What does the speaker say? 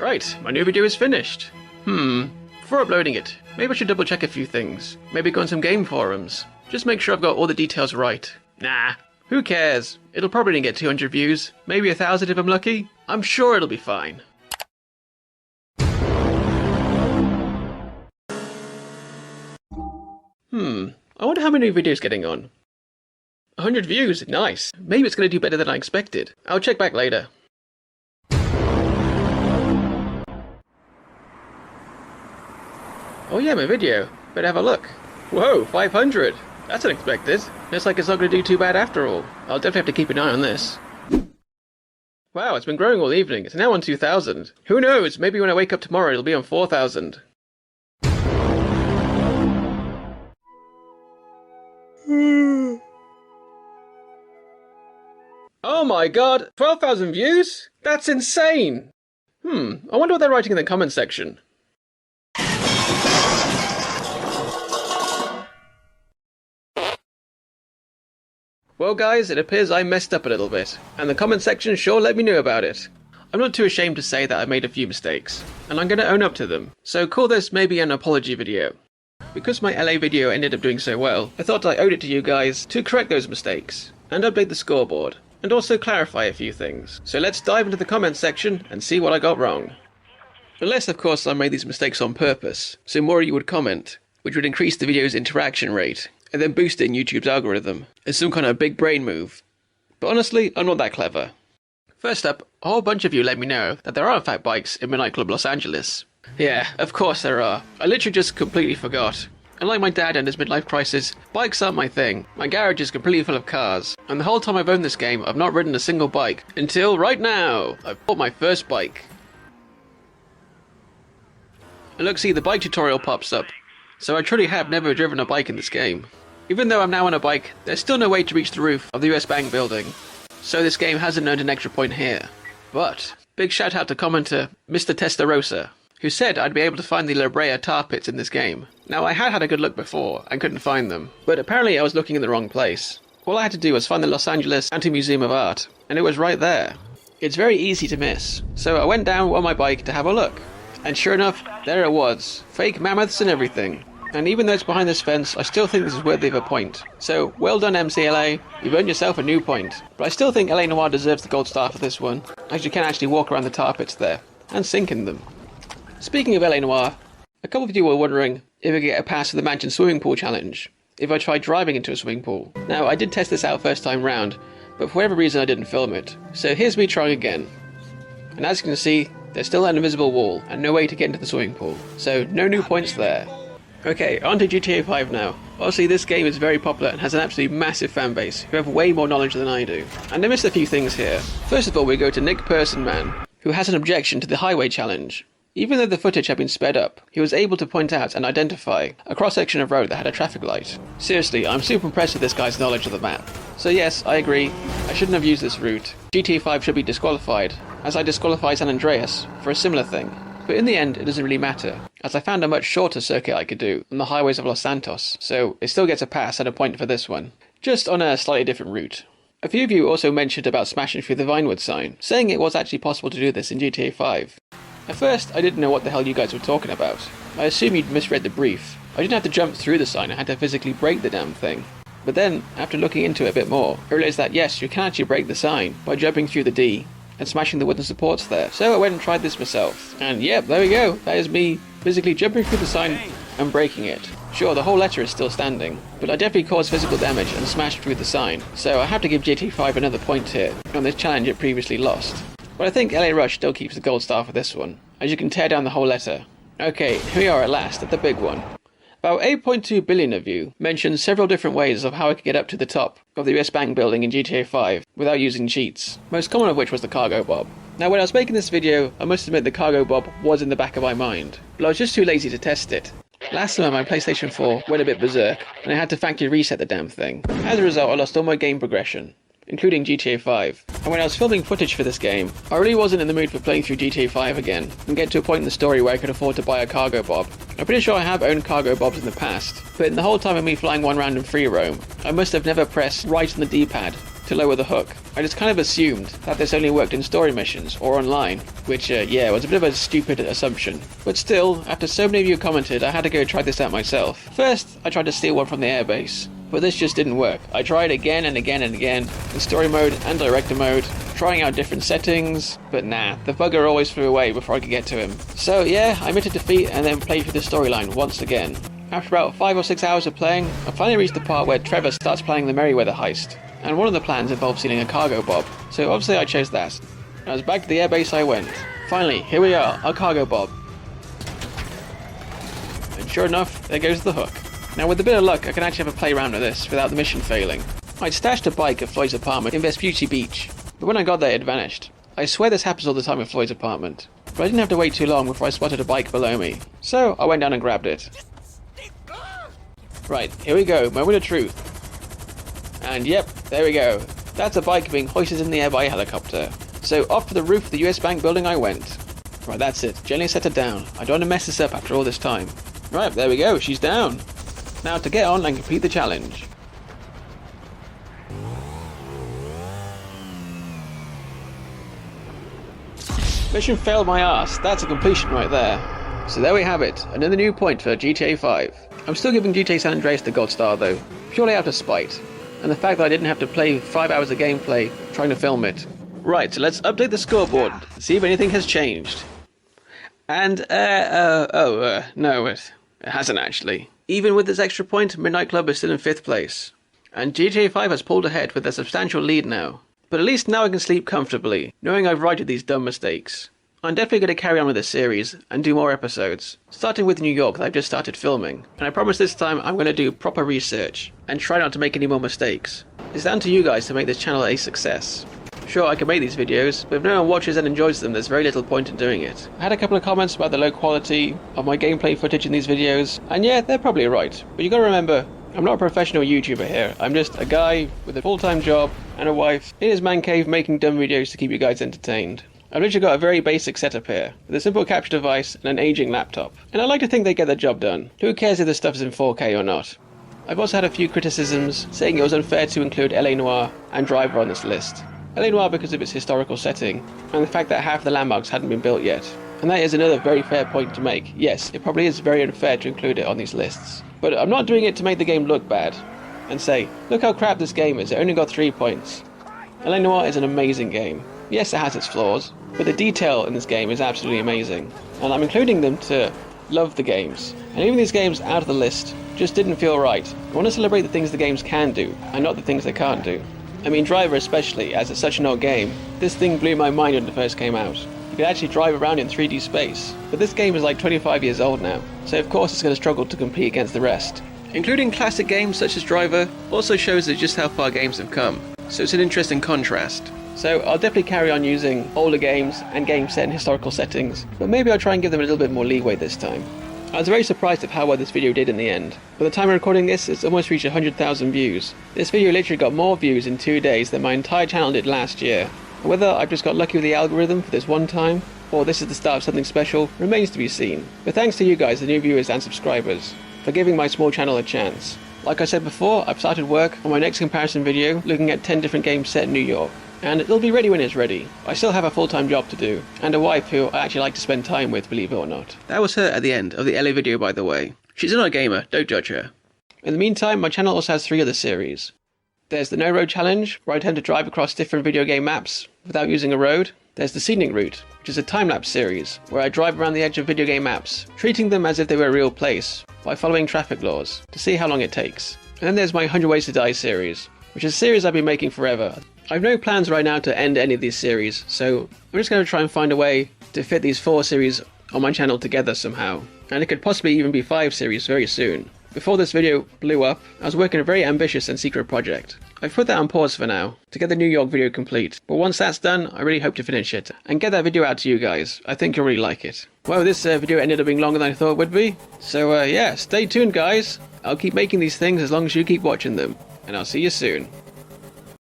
Right, my new video is finished. Before uploading it, maybe I should double check a few things. Maybe go on some game forums. Just make sure I've got all the details right. Nah, who cares? It'll probably only get 200 views, maybe 1,000 if I'm lucky. I'm sure it'll be fine. I wonder how my new video's getting on. 100 views, nice. Maybe it's going to do better than I expected. I'll check back later. Oh yeah, my video. Better have a look. Whoa, 500. That's unexpected. Looks like it's not going to do too bad after all. I'll definitely have to keep an eye on this. Wow, it's been growing all evening. It's now on 2,000. Who knows, maybe when I wake up tomorrow it'll be on 4,000. Oh my god, 12,000 views? That's insane! I wonder what they're writing in the comment section. Well guys, it appears I messed up a little bit, and the comment section sure let me know about it. I'm not too ashamed to say that I made a few mistakes, and I'm going to own up to them, so call this maybe an apology video. Because my LA video ended up doing so well, I thought I owed it to you guys to correct those mistakes, and update the scoreboard, and also clarify a few things. So let's dive into the comments section and see what I got wrong. Unless of course I made these mistakes on purpose, so more of you would comment, which would increase the video's interaction rate, and then boost it in YouTube's algorithm as some kind of big brain move. But honestly, I'm not that clever. First up, a whole bunch of you let me know that there are in fact bikes in Midnight Club Los Angeles. Yeah, of course there are. I literally just completely forgot. Unlike my dad and his midlife crisis, bikes aren't my thing. My garage is completely full of cars, and the whole time I've owned this game, I've not ridden a single bike. Until right now, I've bought my first bike. And look, see, the bike tutorial pops up. So I truly have never driven a bike in this game. Even though I'm now on a bike, there's still no way to reach the roof of the US Bank building. So this game hasn't earned an extra point here. But, big shout out to commenter Mr. Testarossa, who said I'd be able to find the La Brea tar pits in this game. Now I had a good look before and couldn't find them, but apparently I was looking in the wrong place. All I had to do was find the Los Angeles Anti-Museum of Art, and it was right there. It's very easy to miss, so I went down on my bike to have a look. And sure enough, there it was. Fake mammoths and everything. And even though it's behind this fence, I still think this is worthy of a point. So, well done MCLA, you've earned yourself a new point. But I still think LA Noire deserves the gold star for this one, as you can actually walk around the tar pits there, and sink in them. Speaking of LA Noire, a couple of you were wondering if I could get a pass for the Mansion Swimming Pool Challenge, if I tried driving into a swimming pool. Now, I did test this out first time round, but for whatever reason I didn't film it. So here's me trying again. And as you can see, there's still an invisible wall, and no way to get into the swimming pool. So, no new points there. Okay, on to GTA 5 now. Obviously this game is very popular and has an absolutely massive fan base, who have way more knowledge than I do. And I missed a few things here. First of all, we go to Nick Personman, who has an objection to the highway challenge. Even though the footage had been sped up, he was able to point out and identify a cross-section of road that had a traffic light. Seriously, I'm super impressed with this guy's knowledge of the map. So yes, I agree, I shouldn't have used this route. GTA 5 should be disqualified, as I disqualified San Andreas for a similar thing. But in the end, it doesn't really matter, as I found a much shorter circuit I could do on the highways of Los Santos, so it still gets a pass and a point for this one, just on a slightly different route. A few of you also mentioned about smashing through the Vinewood sign, saying it was actually possible to do this in GTA 5. At first, I didn't know what the hell you guys were talking about. I assumed you'd misread the brief. I didn't have to jump through the sign, I had to physically break the damn thing. But then, after looking into it a bit more, I realised that yes, you can actually break the sign by jumping through the D and smashing the wooden supports there. So I went and tried this myself. And yep, there we go. That is me physically jumping through the sign and breaking it. Sure, the whole letter is still standing, but I definitely caused physical damage and smashed through the sign. So I have to give GTA 5 another point here on this challenge it previously lost. But I think LA Rush still keeps the gold star for this one, as you can tear down the whole letter. Okay, here we are at last, at the big one. About 8.2 billion of you mentioned several different ways of how I could get up to the top of the US Bank building in GTA 5 without using cheats, most common of which was the cargo bob. Now when I was making this video, I must admit the cargo bob was in the back of my mind, but I was just too lazy to test it. Last summer my PlayStation 4 went a bit berserk, and I had to factory reset the damn thing. As a result, I lost all my game progression, including GTA 5. And when I was filming footage for this game, I really wasn't in the mood for playing through GTA 5 again, and get to a point in the story where I could afford to buy a cargo bob. I'm pretty sure I have owned cargo bobs in the past, but in the whole time of me flying one round in free roam, I must have never pressed right on the D-pad to lower the hook. I just kind of assumed that this only worked in story missions or online, which yeah, was a bit of a stupid assumption. But still, after so many of you commented, I had to go try this out myself. First, I tried to steal one from the airbase, but this just didn't work. I tried again and again and again, in story mode and director mode, trying out different settings, but nah, the bugger always flew away before I could get to him. So yeah, I admitted defeat and then played through the storyline once again. After about 5 or 6 hours of playing, I finally reached the part where Trevor starts planning the Merryweather heist, and one of the plans involved stealing a cargo bob, so obviously I chose that. And as back to the airbase I went. Finally, here we are, our cargo bob. And sure enough, there goes the hook. Now with a bit of luck, I can actually have a play around with this without the mission failing. I'd stashed a bike at Floyd's apartment in Vespucci Beach, but when I got there it had vanished. I swear this happens all the time at Floyd's apartment, but I didn't have to wait too long before I spotted a bike below me, so I went down and grabbed it. Right, here we go, moment of truth. And yep, there we go. That's a bike being hoisted in the air by a helicopter. So off to the roof of the US Bank building I went. Right, that's it, gently set her down. I don't want to mess this up after all this time. Right, there we go, she's down. Now to get on and complete the challenge. Mission failed my ass, that's a completion right there. So there we have it, another new point for GTA 5. I'm still giving GTA San Andreas the gold star though, purely out of spite, and the fact that I didn't have to play 5 hours of gameplay trying to film it. Right, so let's update the scoreboard, see if anything has changed. And, no, it hasn't actually. Even with this extra point, Midnight Club is still in 5th place. And GTA 5 has pulled ahead with a substantial lead now. But at least now I can sleep comfortably, knowing I've righted these dumb mistakes. I'm definitely going to carry on with this series and do more episodes, starting with New York that I've just started filming, and I promise this time I'm going to do proper research and try not to make any more mistakes. It's down to you guys to make this channel a success. Sure, I can make these videos, but if no one watches and enjoys them, there's very little point in doing it. I had a couple of comments about the low quality of my gameplay footage in these videos, and yeah, they're probably right, but you gotta remember, I'm not a professional YouTuber here, I'm just a guy with a full-time job and a wife in his man cave making dumb videos to keep you guys entertained. I've literally got a very basic setup here, with a simple capture device and an aging laptop, and I like to think they get the job done. Who cares if this stuff is in 4K or not? I've also had a few criticisms saying it was unfair to include L.A. Noire and Driver on this list. L.A. Noire because of its historical setting, and the fact that half the landmarks hadn't been built yet. And that is another very fair point to make. Yes, it probably is very unfair to include it on these lists. But I'm not doing it to make the game look bad, and say, look how crap this game is, it only got 3 points. L.A. Noire is an amazing game. Yes, it has its flaws, but the detail in this game is absolutely amazing. And I'm including them to love the games. And even these games out of the list just didn't feel right. I want to celebrate the things the games can do, and not the things they can't do. I mean, Driver especially, as it's such an old game. This thing blew my mind when it first came out. You could actually drive around in 3D space. But this game is like 25 years old now, so of course it's going to struggle to compete against the rest. Including classic games such as Driver also shows us just how far games have come, so it's an interesting contrast. So I'll definitely carry on using older games and games set in historical settings, but maybe I'll try and give them a little bit more leeway this time. I was very surprised at how well this video did in the end. By the time I'm recording this, it's almost reached 100,000 views. This video literally got more views in 2 days than my entire channel did last year. And whether I've just got lucky with the algorithm for this one time, or this is the start of something special, remains to be seen. But thanks to you guys, the new viewers and subscribers, for giving my small channel a chance. Like I said before, I've started work on my next comparison video looking at 10 different games set in New York. And it'll be ready when it's ready. I still have a full-time job to do, and a wife who I actually like to spend time with, believe it or not. That was her at the end of the LA video, by the way. She's not a gamer, don't judge her. In the meantime, my channel also has 3 other series. There's the No Road Challenge, where I attempt to drive across different video game maps without using a road. There's the Scenic Route, which is a time-lapse series, where I drive around the edge of video game maps, treating them as if they were a real place, by following traffic laws, to see how long it takes. And then there's my 100 Ways to Die series, which is a series I've been making forever. I've no plans right now to end any of these series, so I'm just going to try and find a way to fit these 4 series on my channel together somehow. And it could possibly even be 5 series very soon. Before this video blew up, I was working on a very ambitious and secret project. I've put that on pause for now, to get the New York video complete, but once that's done, I really hope to finish it, and get that video out to you guys. I think you'll really like it. Well, this video ended up being longer than I thought it would be, so yeah, stay tuned guys. I'll keep making these things as long as you keep watching them, and I'll see you soon.